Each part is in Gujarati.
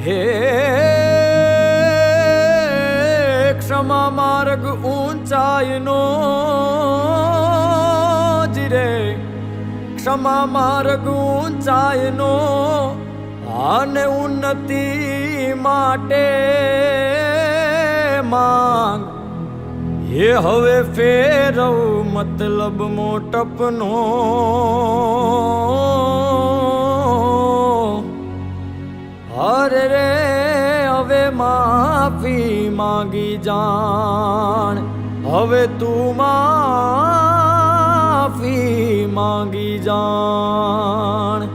હે ક્ષમા માર્ગ ઊંચાઈનો જીરે ક્ષમા માર્ગ ઊંચાઈનો અને ઉન્નતિ માટે માંગ એ હવે ફેરવ મતલબ મોટપનો અરે રે હવે માફી માંગી જાણ હવે તું માફી માંગી જાણ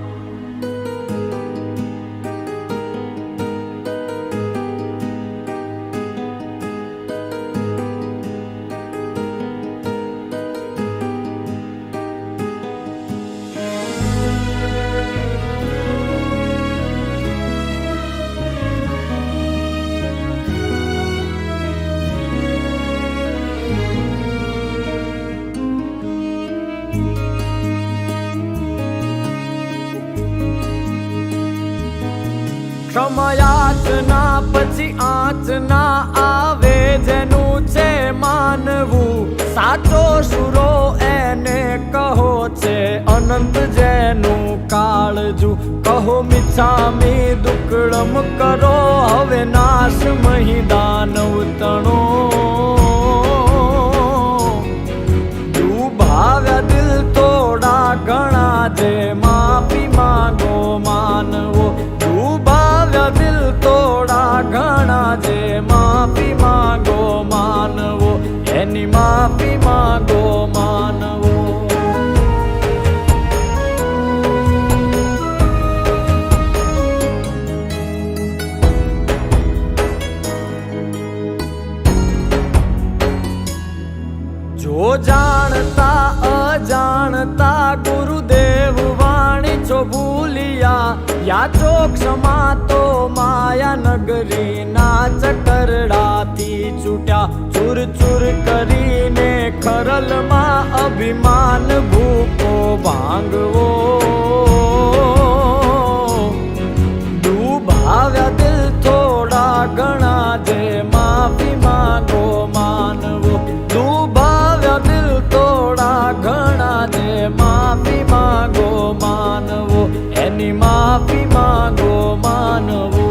ક્ષમયાચના પછી આંચના આવે જેનું છે માનવું સાચો શુરો એને કહો છે અનંત જેનું કાળજું કહો મિચ્છામી દુક્કડમ કરો હવે નાશ મહી દાનવ તણો દુભાવ્યા દિલ થોડા ઘણા જે માફી માંગો માનવો દિલ તોડા ઘણા જે માફી માંગો માનવો એની માફી માંગો માનવો જો જાણતા અજાણતા ગુરુદેવ વાણી છો ભૂલિયા યાચો ક્ષમા તો માયા નગરી ના ચકરડાથી છૂટ્યા ચૂર ચૂર કરીને ખરલમાં અભિમાન ભૂકો ભાંગવો ડૂબાવ્યા દિલ થોડા ઘણા જે માફી માંગો માનવો ડૂબાવ્યા દિલ થોડા ઘણા જે માફી માંગો માનવો એની માફી માંગો માનવો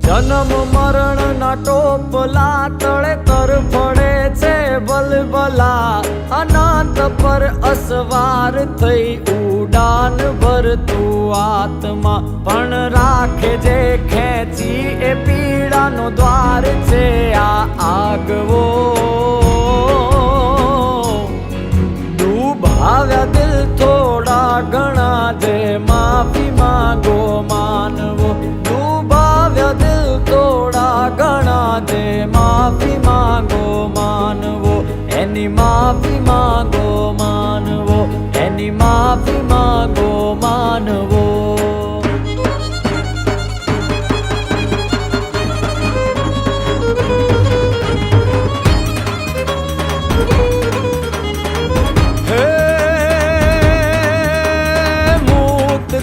જન્મ મરણ ના ટોપલા તળે તરફડે છે બલબલા અનાથ પર અસવાર થઈ ઉડાન ભરતું આત્મા પણ રાખે જે ખેંચી એ પીડાનો દ્વાર છે આ આગવો ડૂબાવ્યા દિલ થોડા ઘણા જે માફી માંગો માનવો ડૂબાવ્યા દિલ થોડા ઘણા જે માફી માંગો માનવો એની માફી માંગો માનવો એની માફી માંગો માનવો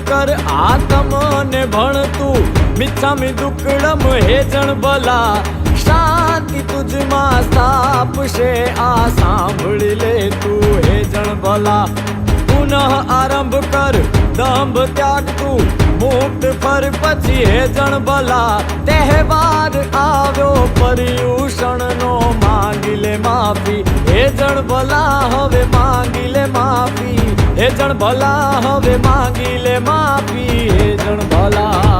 કર આત્મને ભણતું મિચ્છામી દુક્કડમ હે જણ ભલા શાંતિ તુજમાં સ્થાપશે આ સાંભળી લે તું હે જણ ભલા પુનઃ આરંભ કર દંભ ત્યાગ તું મુક્ત ફર પછી હે જણ ભલા તહેવાર આવ્યો પર્યુષણનો માંગી લે માફી હે જણ ભલા હવે માંગી લે માફી હે જણ ભલા હવે માંગી લે માફી હે જણ ભલા